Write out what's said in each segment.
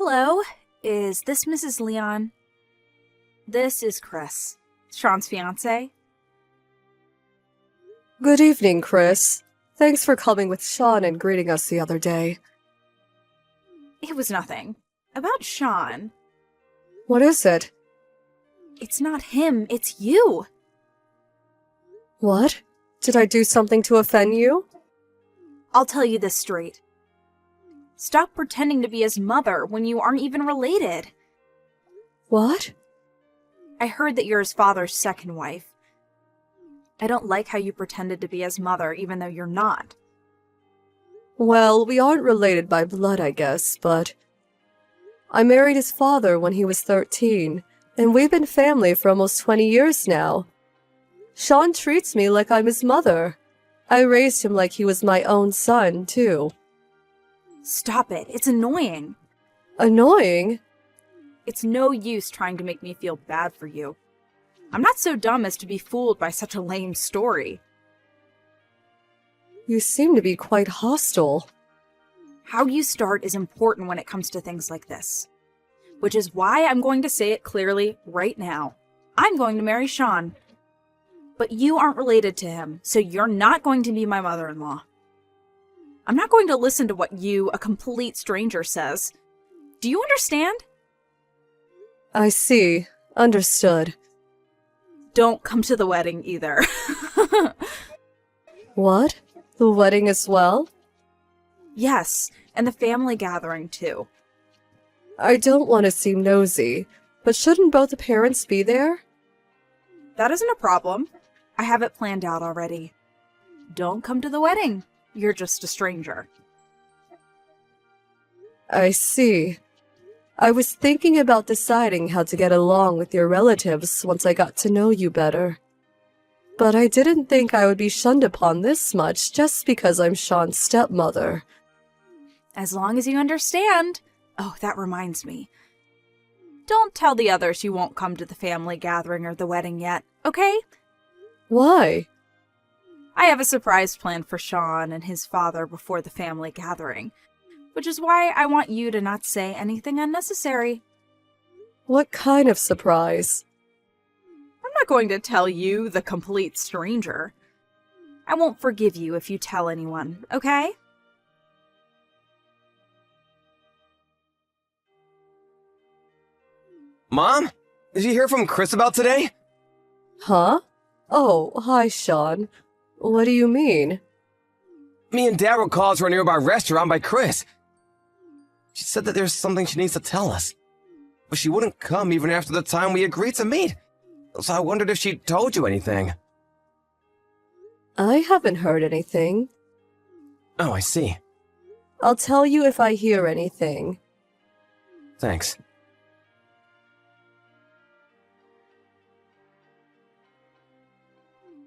Hello, is this Mrs. Leon? This is Chris, Sean's fiancé. Good evening, Chris. Thanks for coming with Sean and greeting us the other day. It was nothing. About Sean. What is it? It's not him, it's you. What? Did I do something to offend you? I'll tell you this straight. Stop pretending to be his mother when you aren't even related. What? I heard that you're his father's second wife. I don't like how you pretended to be his mother even though you're not. Well, we aren't related by blood, I guess, but I married his father when he was 13, and we've been family for almost 20 years now. Sean treats me like I'm his mother. I raised him like he was my own son, too. Stop it, it's annoying. Annoying? It's no use trying to make me feel bad for you. I'm not so dumb as to be fooled by such a lame story. You seem to be quite hostile. How you start is important when it comes to things like this. Which is why I'm going to say it clearly right now. I'm going to marry Sean. But you aren't related to him, so you're not going to be my mother-in-law. I'm not going to listen to what you, a complete stranger, says. Do you understand? I see. Understood. Don't come to the wedding either. What? The wedding as well? Yes, and the family gathering too. I don't want to seem nosy, but shouldn't both the parents be there? That isn't a problem. I have it planned out already. Don't come to the wedding. You're just a stranger. I see. I was thinking about deciding how to get along with your relatives once I got to know you better. But I didn't think I would be shunned upon this much just because I'm Sean's stepmother. As long as you understand. Oh, that reminds me. Don't tell the others you won't come to the family gathering or the wedding yet, okay? Why? I have a surprise planned for Sean and his father before the family gathering, which is why I want you to not say anything unnecessary. What kind of surprise? I'm not going to tell you, the complete stranger. I won't forgive you if you tell anyone, okay? Mom? Did you hear from Chris about today? Huh? Oh, hi, Sean. What do you mean? Me and Dad were called to a nearby restaurant by Chris. She said that there's something she needs to tell us. But she wouldn't come even after the time we agreed to meet. So I wondered if she told you anything. I haven't heard anything. Oh, I see. I'll tell you if I hear anything. Thanks.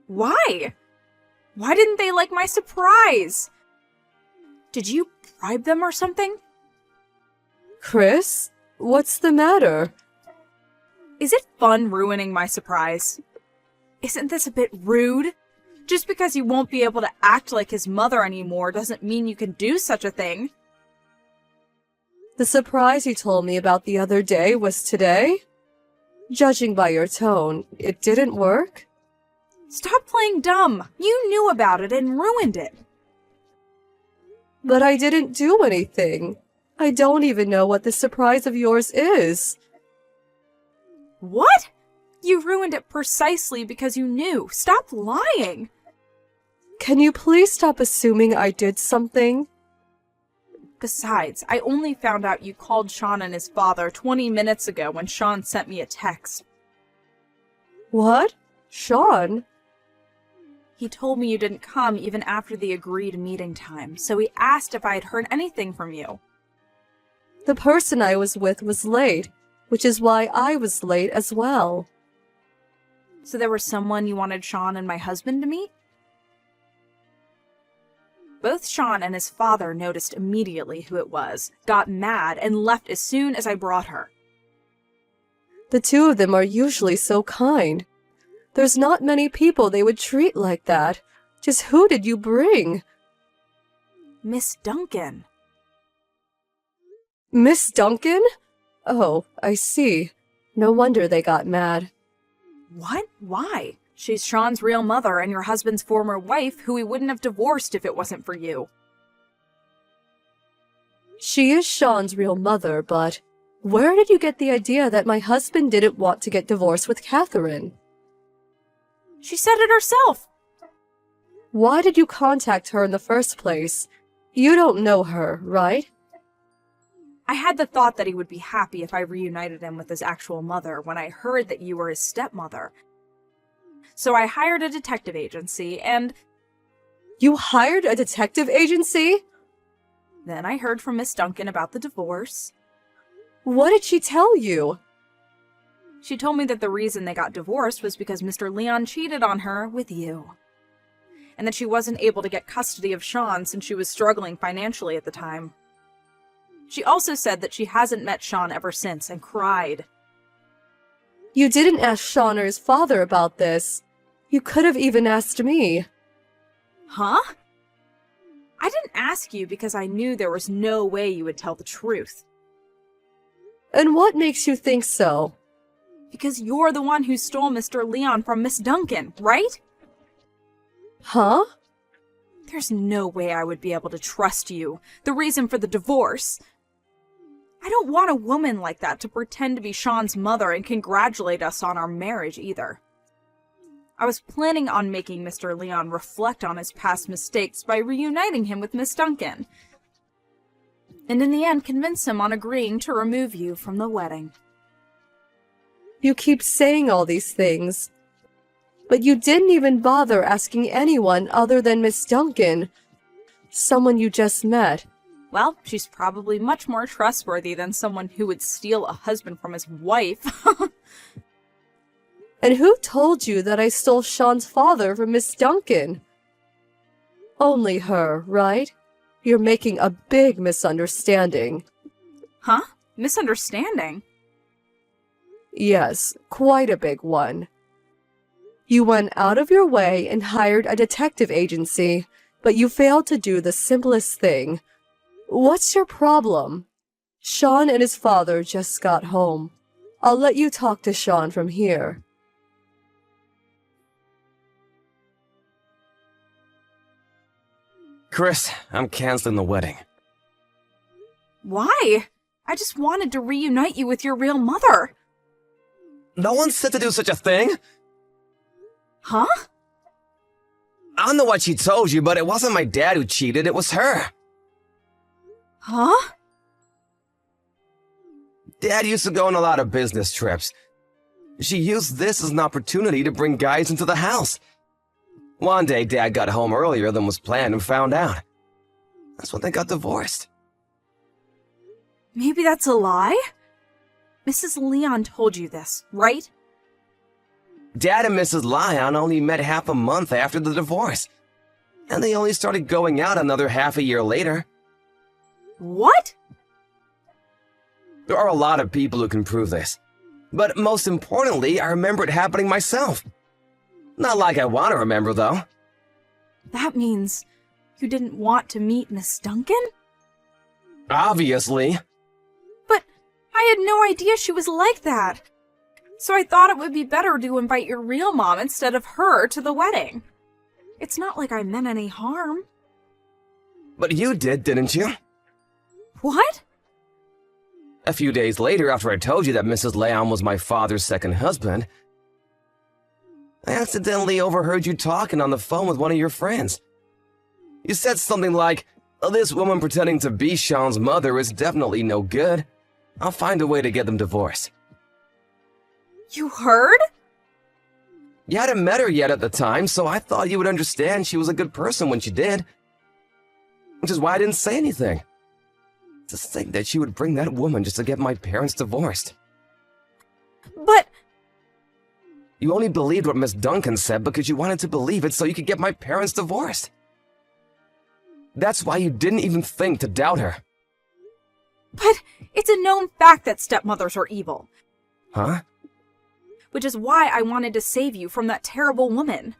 Why? Why didn't they like my surprise? Did you bribe them or something? Chris? What's the matter? Is it fun ruining my surprise? Isn't this a bit rude? Just because you won't be able to act like his mother anymore doesn't mean you can do such a thing. The surprise you told me about the other day was today? Judging by your tone, it didn't work? Stop playing dumb. You knew about it and ruined it. But I didn't do anything. I don't even know what this surprise of yours is. What? You ruined it precisely because you knew. Stop lying. Can you please stop assuming I did something? Besides, I only found out you called Sean and his father 20 minutes ago when Sean sent me a text. What? Sean? He told me you didn't come even after the agreed meeting time, so he asked if I had heard anything from you. The person I was with was late, which is why I was late as well. So there was someone you wanted Sean and my husband to meet? Both Sean and his father noticed immediately who it was, got mad, and left as soon as I brought her. The two of them are usually so kind. There's not many people they would treat like that. Just who did you bring? Miss Duncan. Miss Duncan? Oh, I see. No wonder they got mad. What? Why? She's Sean's real mother and your husband's former wife, who he wouldn't have divorced if it wasn't for you. She is Sean's real mother, but where did you get the idea that my husband didn't want to get divorced with Catherine? She said it herself. Why did you contact her in the first place? You don't know her, right? I had the thought that he would be happy if I reunited him with his actual mother when I heard that you were his stepmother. So I hired a detective agency, and You hired a detective agency? then I heard from Miss Duncan about the divorce. What did she tell you? She told me that the reason they got divorced was because Mr. Leon cheated on her with you, and that she wasn't able to get custody of Sean since she was struggling financially at the time. She also said that she hasn't met Sean ever since and cried. You didn't ask Sean or his father about this. You could have even asked me. Huh? I didn't ask you because I knew there was no way you would tell the truth. And what makes you think so? Because you're the one who stole Mr. Leon from Miss Duncan, right? Huh? There's no way I would be able to trust you, the reason for the divorce. I don't want a woman like that to pretend to be Sean's mother and congratulate us on our marriage either. I was planning on making Mr. Leon reflect on his past mistakes by reuniting him with Miss Duncan, and in the end convince him on agreeing to remove you from the wedding. You keep saying all these things, but you didn't even bother asking anyone other than Miss Duncan, someone you just met. Well, she's probably much more trustworthy than someone who would steal a husband from his wife. And who told you that I stole Sean's father from Miss Duncan? Only her, right? You're making a big misunderstanding. Huh? Misunderstanding? Yes, quite a big one. You went out of your way and hired a detective agency, but you failed to do the simplest thing. What's your problem? Sean and his father just got home. I'll let you talk to Sean from here. Chris, I'm canceling the wedding. Why? I just wanted to reunite you with your real mother. No one said to do such a thing. Huh? I don't know what she told you, but it wasn't my dad who cheated, it was her. Huh? Dad used to go on a lot of business trips. She used this as an opportunity to bring guys into the house. One day, Dad got home earlier than was planned and found out. That's when they got divorced. Maybe that's a lie? Mrs. Leon told you this, right? Dad and Mrs. Lyon only met half a month after the divorce, and they only started going out another half a year later. What? There are a lot of people who can prove this, but most importantly, I remember it happening myself. Not like I want to remember, though. That means you didn't want to meet Miss Duncan? Obviously. But I had no idea she was like that. So I thought it would be better to invite your real mom instead of her to the wedding. It's not like I meant any harm. But you did, didn't you? What? A few days later, after I told you that Mrs. Leon was my father's second husband, I accidentally overheard you talking on the phone with one of your friends. You said something like, "This woman pretending to be Sean's mother is definitely no good. I'll find a way to get them divorced." You heard? You hadn't met her yet at the time, so I thought you would understand she was a good person when she did. Which is why I didn't say anything. To think that she would bring that woman just to get my parents divorced. But You only believed what Miss Duncan said because you wanted to believe it so you could get my parents divorced. That's why you didn't even think to doubt her. it's a known fact that stepmothers are evil, Huh? which is why I wanted to save you from that terrible woman.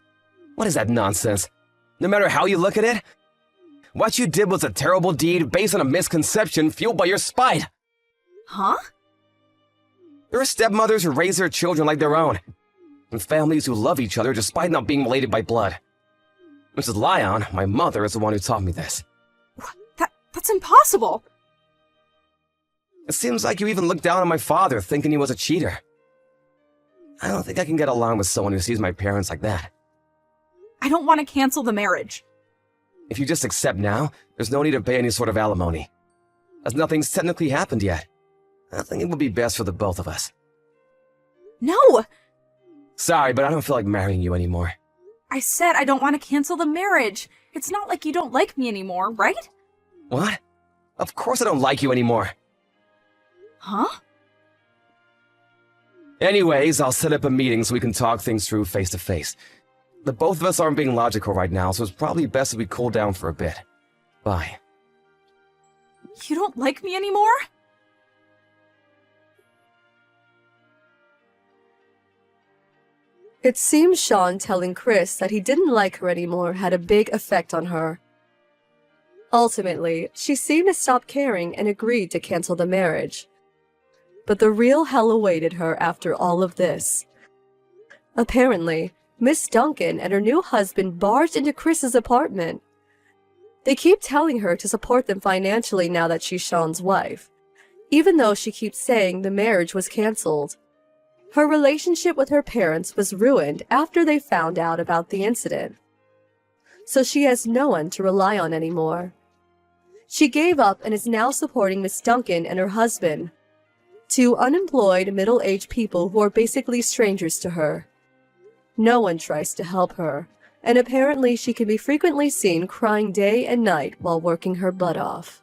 What is that nonsense? No matter how you look at it, what you did was a terrible deed based on a misconception fueled by your spite. Huh? There are stepmothers who raise their children like their own, and families who love each other despite not being related by blood. Mrs. Lyon, my mother, is the one who taught me this. That's impossible. It seems like you even looked down on my father, thinking he was a cheater. I don't think I can get along with someone who sees my parents like that. I don't want to cancel the marriage. If you just accept now, there's no need to pay any sort of alimony, as nothing's technically happened yet. I think it would be best for the both of us. No! Sorry, but I don't feel like marrying you anymore. I said I don't want to cancel the marriage. It's not like you don't like me anymore, right? What? Of course I don't like you anymore. Huh? Anyways, I'll set up a meeting so we can talk things through face to face. The both of us aren't being logical right now, so it's probably best if we cool down for a bit. Bye. You don't like me anymore? It seems Sean telling Chris that he didn't like her anymore had a big effect on her. Ultimately, she seemed to stop caring and agreed to cancel the marriage. But the real hell awaited her after all of this. Apparently, Miss Duncan and her new husband barged into Chris's apartment. They keep telling her to support them financially now that she's Sean's wife, even though she keeps saying the marriage was canceled. Her relationship with her parents was ruined after they found out about the incident, so she has no one to rely on anymore. She gave up and is now supporting Miss Duncan and her husband, two unemployed middle-aged people who are basically strangers to her. No one tries to help her, and apparently she can be frequently seen crying day and night while working her butt off.